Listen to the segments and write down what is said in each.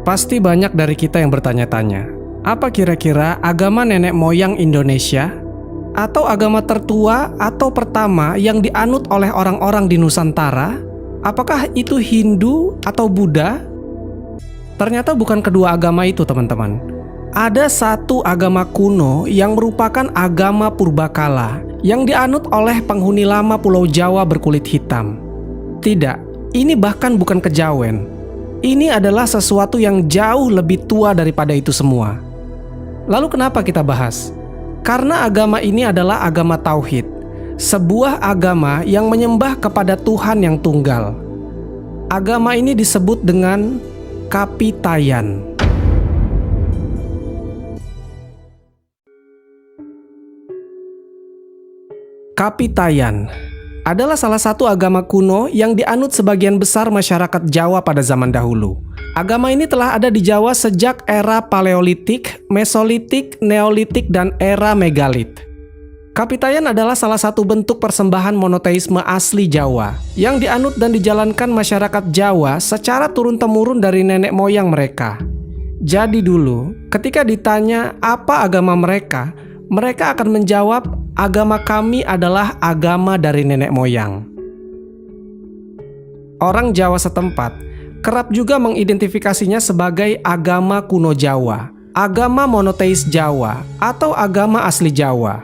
Pasti banyak dari kita yang bertanya-tanya, apa kira-kira agama nenek moyang Indonesia? Atau agama tertua atau pertama yang dianut oleh orang-orang di Nusantara? Apakah itu Hindu atau Buddha? Ternyata bukan kedua agama itu, teman-teman. Ada satu agama kuno yang merupakan agama purbakala yang dianut oleh penghuni lama Pulau Jawa berkulit hitam. Tidak, ini bahkan bukan kejawen. Ini adalah sesuatu yang jauh lebih tua daripada itu semua. Lalu kenapa kita bahas? Karena agama ini adalah agama tauhid, sebuah agama yang menyembah kepada Tuhan yang tunggal. Agama ini disebut dengan Kapitayan. Kapitayan adalah salah satu agama kuno yang dianut sebagian besar masyarakat Jawa pada zaman dahulu. Agama ini telah ada di Jawa sejak era Paleolitik, Mesolitik, Neolitik, dan era Megalit. Kapitayan adalah salah satu bentuk persembahan monoteisme asli Jawa yang dianut dan dijalankan masyarakat Jawa secara turun-temurun dari nenek moyang mereka. Jadi dulu, ketika ditanya apa agama mereka, mereka akan menjawab, agama kami adalah agama dari nenek moyang. Orang Jawa setempat kerap juga mengidentifikasinya sebagai agama kuno Jawa, agama monoteis Jawa, atau agama asli Jawa.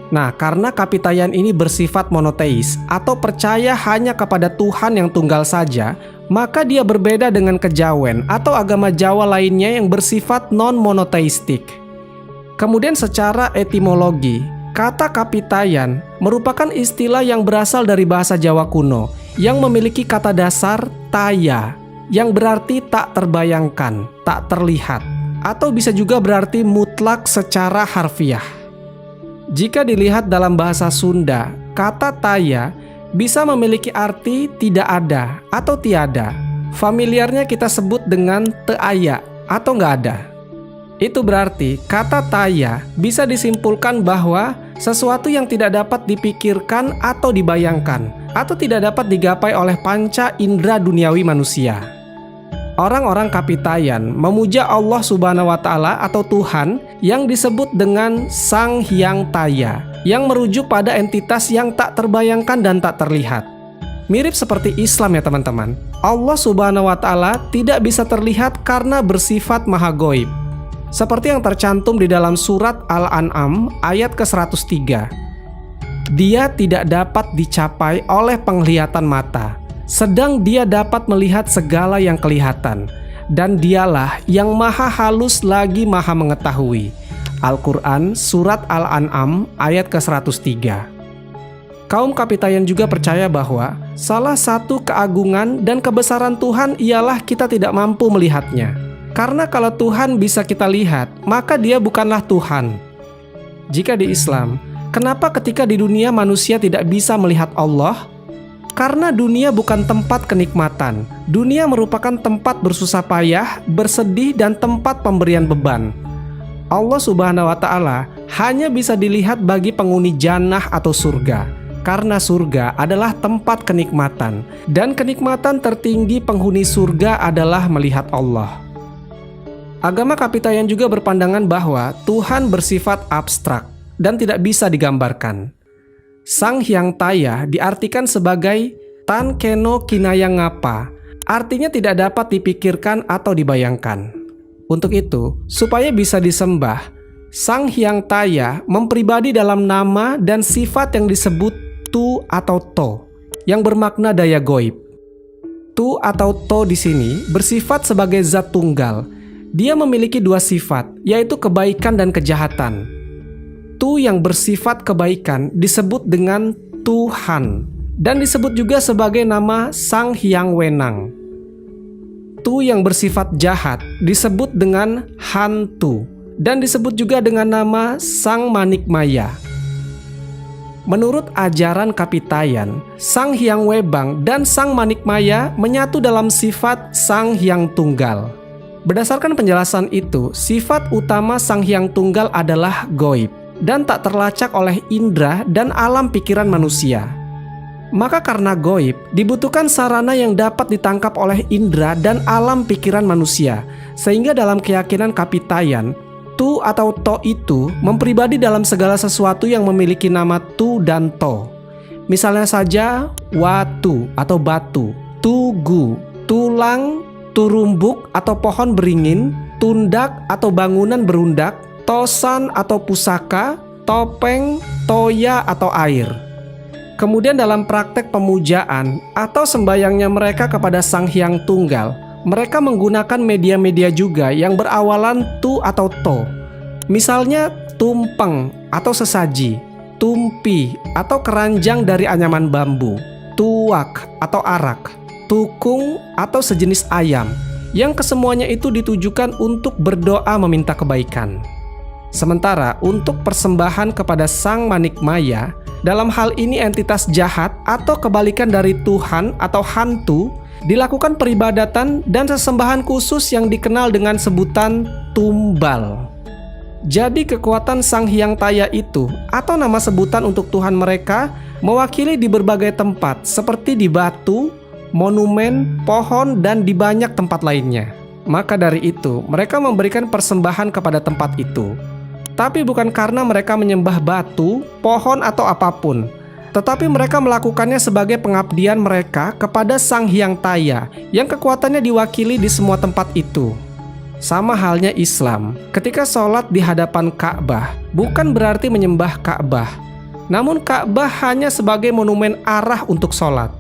Nah, karena Kapitayan ini bersifat monoteis atau percaya hanya kepada Tuhan yang tunggal saja, maka dia berbeda dengan kejawen atau agama Jawa lainnya yang bersifat non-monoteistik. Kemudian secara etimologi, kata Kapitayan merupakan istilah yang berasal dari bahasa Jawa kuno yang memiliki kata dasar taya yang berarti tak terbayangkan, tak terlihat, atau bisa juga berarti mutlak secara harfiah. Jika dilihat dalam bahasa Sunda, kata taya bisa memiliki arti tidak ada atau tiada. Familiarnya kita sebut dengan teaya atau nggak ada. Itu berarti kata taya bisa disimpulkan bahwa sesuatu yang tidak dapat dipikirkan atau dibayangkan, atau tidak dapat digapai oleh panca indera duniawi manusia. Orang-orang Kapitayan memuja Allah Subhanahu wa Ta'ala atau Tuhan yang disebut dengan Sang Hyang Taya, yang merujuk pada entitas yang tak terbayangkan dan tak terlihat. Mirip seperti Islam ya teman-teman. Allah Subhanahu wa Ta'ala tidak bisa terlihat karena bersifat maha gaib. Seperti yang tercantum di dalam surat Al-An'am ayat ke-103. Dia tidak dapat dicapai oleh penglihatan mata, sedang dia dapat melihat segala yang kelihatan, dan dialah yang maha halus lagi maha mengetahui. Al-Quran surat Al-An'am ayat ke-103. Kaum Kapitayan juga percaya bahwa salah satu keagungan dan kebesaran Tuhan ialah kita tidak mampu melihatnya. Karena kalau Tuhan bisa kita lihat, maka dia bukanlah Tuhan. Jika di Islam, kenapa ketika di dunia manusia tidak bisa melihat Allah? Karena dunia bukan tempat kenikmatan. Dunia merupakan tempat bersusah payah, bersedih, dan tempat pemberian beban. Allah Subhanahu wa Ta'ala hanya bisa dilihat bagi penghuni jannah atau surga. Karena surga adalah tempat kenikmatan, dan kenikmatan tertinggi penghuni surga adalah melihat Allah. Agama Kapitayan juga berpandangan bahwa Tuhan bersifat abstrak dan tidak bisa digambarkan. Sang Hyang Taya diartikan sebagai Tan Keno Kinaya Ngapa, artinya tidak dapat dipikirkan atau dibayangkan. Untuk itu, supaya bisa disembah, Sang Hyang Taya mempribadi dalam nama dan sifat yang disebut Tu atau To, yang bermakna daya goib. Tu atau To di sini bersifat sebagai zat tunggal. Dia memiliki dua sifat, yaitu kebaikan dan kejahatan. Tu yang bersifat kebaikan disebut dengan Tuhan, dan disebut juga sebagai nama Sang Hyang Wenang. Tu yang bersifat jahat disebut dengan Hantu, dan disebut juga dengan nama Sang Manikmaya. Menurut ajaran Kapitayan, Sang Hyang Webang dan Sang Manikmaya menyatu dalam sifat Sang Hyang Tunggal. Berdasarkan penjelasan itu, sifat utama Sang Hyang Tunggal adalah goib dan tak terlacak oleh indera dan alam pikiran manusia. Maka karena goib, dibutuhkan sarana yang dapat ditangkap oleh indera dan alam pikiran manusia. Sehingga dalam keyakinan Kapitayan, tu atau to itu mempribadi dalam segala sesuatu yang memiliki nama tu dan to. Misalnya saja watu atau batu, tugu, tulang, turumbuk atau pohon beringin, tundak atau bangunan berundak, tosan atau pusaka, topeng, toya atau air. Kemudian dalam praktek pemujaan atau sembayangnya mereka kepada Sang Hyang Tunggal, mereka menggunakan media-media juga yang berawalan tu atau to. Misalnya tumpeng atau sesaji, tumpi atau keranjang dari anyaman bambu, tuak atau arak, tukung atau sejenis ayam, yang kesemuanya itu ditujukan untuk berdoa meminta kebaikan. Sementara untuk persembahan kepada Sang Manikmaya, dalam hal ini entitas jahat atau kebalikan dari Tuhan atau hantu, dilakukan peribadatan dan sesembahan khusus yang dikenal dengan sebutan tumbal. Jadi kekuatan Sang Hyang Taya itu atau nama sebutan untuk Tuhan mereka mewakili di berbagai tempat seperti di batu, monumen, pohon, dan di banyak tempat lainnya. Maka dari itu mereka memberikan persembahan kepada tempat itu. Tapi bukan karena mereka menyembah batu, pohon, atau apapun, tetapi mereka melakukannya sebagai pengabdian mereka kepada Sang Hyang Taya yang kekuatannya diwakili di semua tempat itu. Sama halnya Islam, ketika sholat di hadapan Ka'bah bukan berarti menyembah Ka'bah, namun Ka'bah hanya sebagai monumen arah untuk sholat.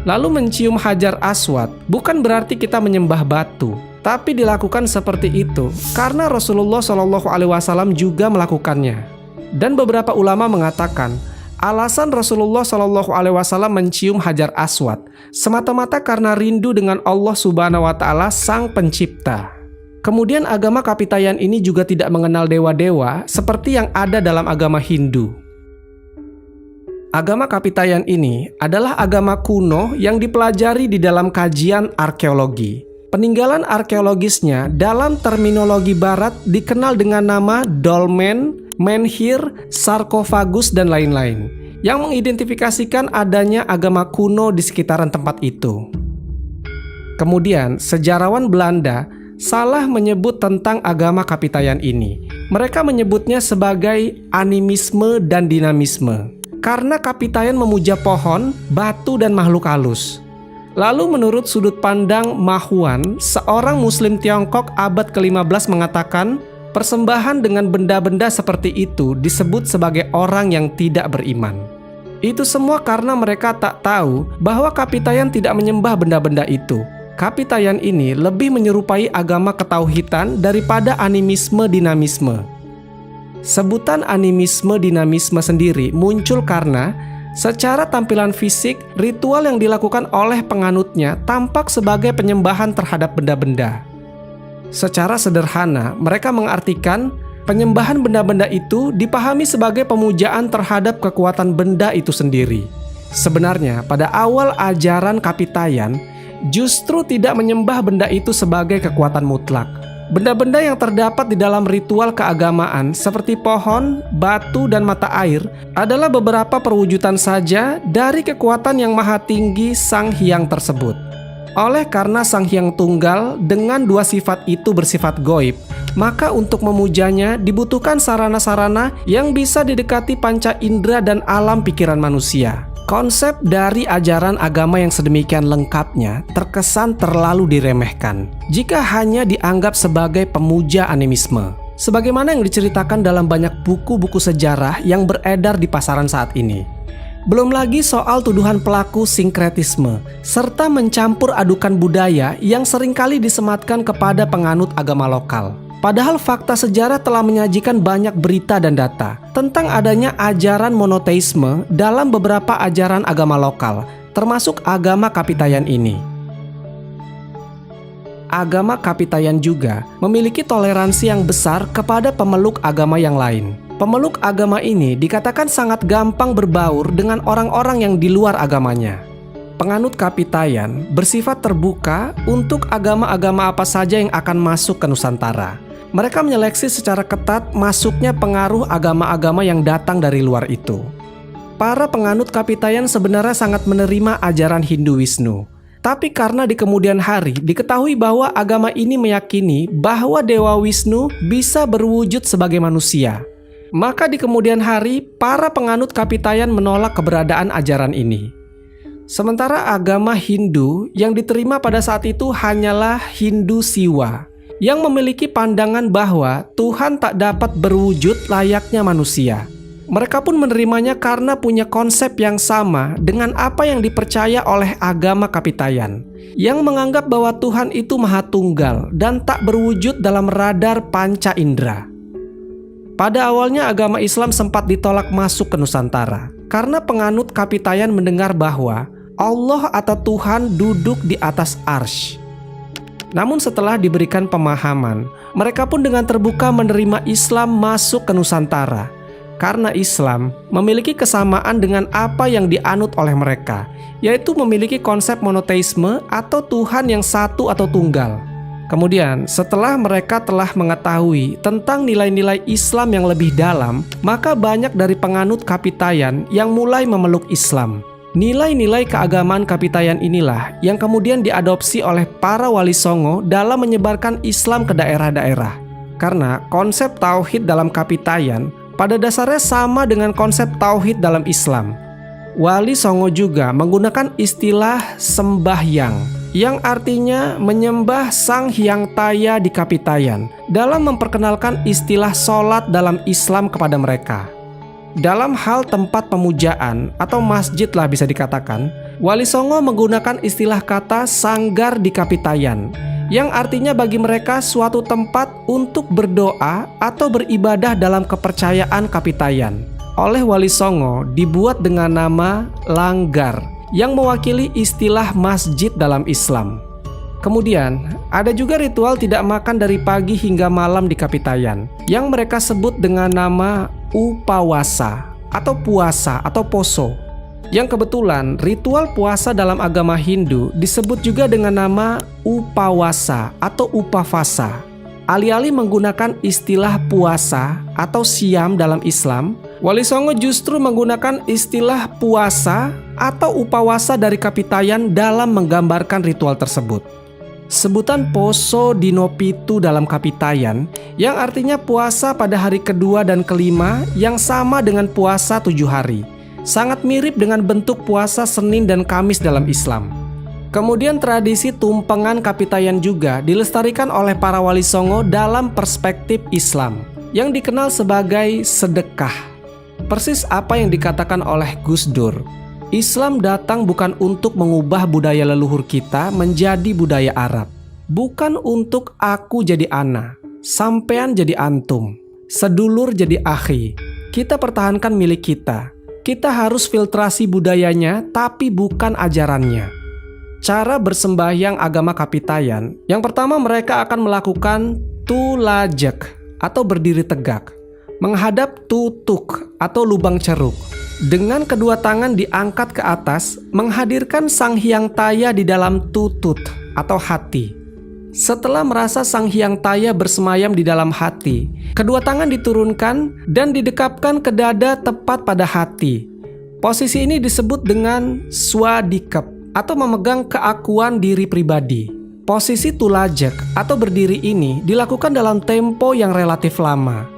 Lalu mencium Hajar Aswad bukan berarti kita menyembah batu, tapi dilakukan seperti itu karena Rasulullah SAW juga melakukannya. Dan beberapa ulama mengatakan alasan Rasulullah SAW mencium Hajar Aswad semata-mata karena rindu dengan Allah Subhanahu wa Ta'ala, Sang Pencipta. Kemudian agama Kapitayan ini juga tidak mengenal dewa-dewa seperti yang ada dalam agama Hindu. Agama Kapitayan ini adalah agama kuno yang dipelajari di dalam kajian arkeologi. Peninggalan arkeologisnya dalam terminologi barat dikenal dengan nama dolmen, menhir, sarkofagus, dan lain-lain, yang mengidentifikasikan adanya agama kuno di sekitaran tempat itu. Kemudian, sejarawan Belanda salah menyebut tentang agama Kapitayan ini. Mereka menyebutnya sebagai animisme dan dinamisme, karena Kapitayan memuja pohon, batu, dan makhluk halus. Lalu menurut sudut pandang Ma Huan, seorang Muslim Tiongkok abad ke-15 mengatakan, persembahan dengan benda-benda seperti itu disebut sebagai orang yang tidak beriman. Itu semua karena mereka tak tahu bahwa Kapitayan tidak menyembah benda-benda itu. Kapitayan ini lebih menyerupai agama ketauhidan daripada animisme dinamisme. Sebutan animisme dinamisme sendiri muncul karena secara tampilan fisik, ritual yang dilakukan oleh penganutnya tampak sebagai penyembahan terhadap benda-benda. Secara sederhana, mereka mengartikan penyembahan benda-benda itu dipahami sebagai pemujaan terhadap kekuatan benda itu sendiri. Sebenarnya, pada awal ajaran Kapitayan, justru tidak menyembah benda itu sebagai kekuatan mutlak. Benda-benda yang terdapat di dalam ritual keagamaan seperti pohon, batu, dan mata air adalah beberapa perwujudan saja dari kekuatan yang maha tinggi Sang Hyang tersebut. Oleh karena Sang Hyang Tunggal dengan dua sifat itu bersifat goib, maka untuk memujanya dibutuhkan sarana-sarana yang bisa didekati panca indera dan alam pikiran manusia. Konsep dari ajaran agama yang sedemikian lengkapnya terkesan terlalu diremehkan jika hanya dianggap sebagai pemuja animisme, sebagaimana yang diceritakan dalam banyak buku-buku sejarah yang beredar di pasaran saat ini. Belum lagi soal tuduhan pelaku sinkretisme serta mencampur adukan budaya yang seringkali disematkan kepada penganut agama lokal. Padahal fakta sejarah telah menyajikan banyak berita dan data tentang adanya ajaran monoteisme dalam beberapa ajaran agama lokal, termasuk agama Kapitayan ini. Agama Kapitayan juga memiliki toleransi yang besar kepada pemeluk agama yang lain. Pemeluk agama ini dikatakan sangat gampang berbaur dengan orang-orang yang di luar agamanya. Penganut Kapitayan bersifat terbuka untuk agama-agama apa saja yang akan masuk ke Nusantara. Mereka menyeleksi secara ketat masuknya pengaruh agama-agama yang datang dari luar itu. para penganut Kapitayan sebenarnya sangat menerima ajaran Hindu Wisnu. Tapi karena di kemudian hari diketahui bahwa agama ini meyakini bahwa Dewa Wisnu bisa berwujud sebagai manusia, maka di kemudian hari para penganut Kapitayan menolak keberadaan ajaran ini. Sementara agama Hindu yang diterima pada saat itu hanyalah Hindu Siwa, yang memiliki pandangan bahwa Tuhan tak dapat berwujud layaknya manusia. Mereka pun menerimanya karena punya konsep yang sama dengan apa yang dipercaya oleh agama Kapitayan, yang menganggap bahwa Tuhan itu Maha Tunggal dan tak berwujud dalam radar panca indera. Pada awalnya agama Islam sempat ditolak masuk ke Nusantara karena penganut Kapitayan mendengar bahwa Allah atau Tuhan duduk di atas arsy. Namun setelah diberikan pemahaman, mereka pun dengan terbuka menerima Islam masuk ke Nusantara, karena Islam memiliki kesamaan dengan apa yang dianut oleh mereka, yaitu memiliki konsep monoteisme atau Tuhan yang satu atau tunggal. Kemudian setelah mereka telah mengetahui tentang nilai-nilai Islam yang lebih dalam, maka banyak dari penganut Kapitayan yang mulai memeluk Islam. Nilai-nilai keagamaan Kapitayan inilah yang kemudian diadopsi oleh para wali songo dalam menyebarkan Islam ke daerah-daerah. Karena konsep tauhid dalam Kapitayan pada dasarnya sama dengan konsep tauhid dalam Islam. Wali songo juga menggunakan istilah sembahyang, yang artinya menyembah Sang Hyang Taya di Kapitayan, dalam memperkenalkan istilah sholat dalam Islam kepada mereka. Dalam hal tempat pemujaan atau masjid lah bisa dikatakan, Wali Songo menggunakan istilah kata sanggar di Kapitayan, yang artinya bagi mereka suatu tempat untuk berdoa atau beribadah dalam kepercayaan Kapitayan. Oleh Wali Songo dibuat dengan nama langgar, yang mewakili istilah masjid dalam Islam. Kemudian, ada juga ritual tidak makan dari pagi hingga malam di Kapitayan, yang mereka sebut dengan nama upawasa atau puasa atau poso. Yang kebetulan ritual puasa dalam agama Hindu disebut juga dengan nama upawasa atau upavasa. Alih-alih menggunakan istilah puasa atau siam dalam Islam, Wali Songo justru menggunakan istilah puasa atau upawasa dari Kapitayan dalam menggambarkan ritual tersebut. Sebutan Poso Dino Pitu dalam Kapitayan, yang artinya puasa pada hari kedua dan kelima, yang sama dengan puasa 7 hari, sangat mirip dengan bentuk puasa Senin dan Kamis dalam Islam. Kemudian tradisi tumpengan Kapitayan juga dilestarikan oleh para wali songo dalam perspektif Islam, yang dikenal sebagai sedekah. Persis apa yang dikatakan oleh Gus Dur, Islam datang bukan untuk mengubah budaya leluhur kita menjadi budaya Arab. Bukan untuk aku jadi ana, sampean jadi antum, sedulur jadi akhi. Kita pertahankan milik kita. Kita harus filtrasi budayanya, tapi bukan ajarannya. Cara bersembahyang agama Kapitayan, yang pertama mereka akan melakukan tulajak atau berdiri tegak, menghadap tutuk atau lubang ceruk. Dengan kedua tangan diangkat ke atas, menghadirkan Sang Hyang Taya di dalam tutut atau hati. Setelah merasa Sang Hyang Taya bersemayam di dalam hati, kedua tangan diturunkan dan didekapkan ke dada tepat pada hati. Posisi ini disebut dengan swadikep atau memegang keakuan diri pribadi. Posisi tulajak atau berdiri ini dilakukan dalam tempo yang relatif lama.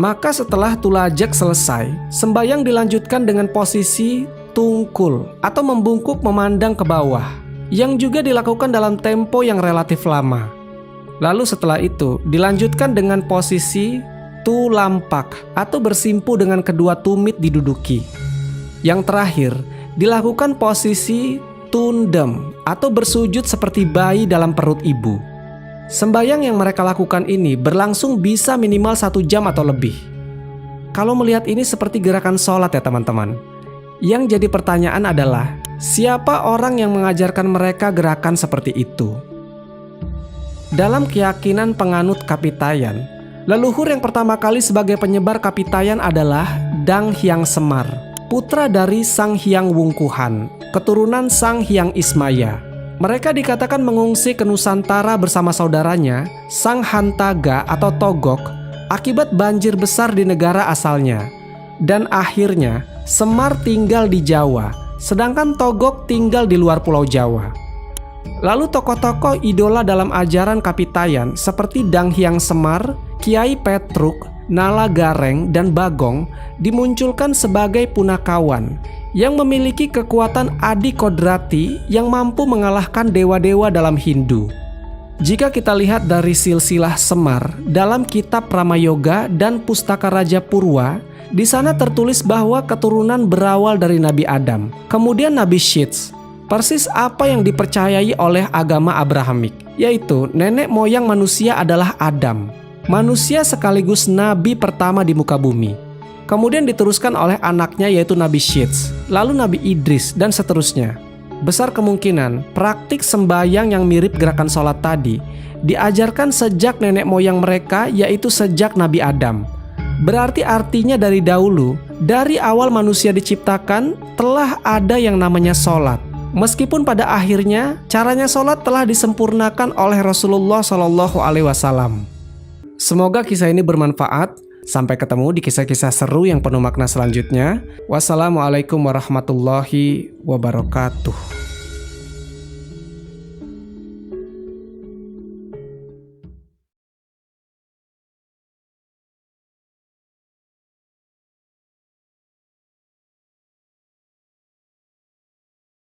Maka setelah tulajak selesai, sembayang dilanjutkan dengan posisi tungkul atau membungkuk memandang ke bawah, yang juga dilakukan dalam tempo yang relatif lama. Lalu setelah itu dilanjutkan dengan posisi tulampak atau bersimpu dengan kedua tumit diduduki. Yang terakhir dilakukan posisi tundem atau bersujud seperti bayi dalam perut ibu. Sembayang yang mereka lakukan ini berlangsung bisa minimal 1 jam atau lebih. Kalau melihat ini seperti gerakan sholat ya teman-teman. Yang jadi pertanyaan adalah, siapa orang yang mengajarkan mereka gerakan seperti itu? Dalam keyakinan penganut Kapitayan, leluhur yang pertama kali sebagai penyebar Kapitayan adalah Dang Hyang Semar, putra dari Sang Hyang Wungkuhan, keturunan Sang Hyang Ismaya. Mereka dikatakan mengungsi ke Nusantara bersama saudaranya, Sang Hantaga atau Togok, akibat banjir besar di negara asalnya. Dan akhirnya, Semar tinggal di Jawa, sedangkan Togog tinggal di luar Pulau Jawa. Lalu tokoh-tokoh idola dalam ajaran Kapitayan seperti Dang Hyang Semar, Kiai Petruk, Nala Gareng, dan Bagong dimunculkan sebagai punakawan yang memiliki kekuatan adi kodrati yang mampu mengalahkan dewa-dewa dalam Hindu. Jika kita lihat dari silsilah Semar dalam kitab Ramayoga dan Pustaka Raja Purwa, di sana tertulis bahwa keturunan berawal dari Nabi Adam, kemudian Nabi Syeds, persis apa yang dipercayai oleh agama Abrahamik, yaitu nenek moyang manusia adalah Adam, manusia sekaligus nabi pertama di muka bumi. Kemudian diteruskan oleh anaknya yaitu Nabi Syeds, lalu Nabi Idris, dan seterusnya. Besar kemungkinan praktik sembahyang yang mirip gerakan sholat tadi diajarkan sejak nenek moyang mereka, yaitu sejak Nabi Adam. Berarti artinya dari dahulu, dari awal manusia diciptakan, telah ada yang namanya sholat. Meskipun pada akhirnya caranya sholat telah disempurnakan oleh Rasulullah SAW. Semoga kisah ini bermanfaat. Sampai ketemu di kisah-kisah seru yang penuh makna selanjutnya. Wassalamualaikum warahmatullahi wabarakatuh.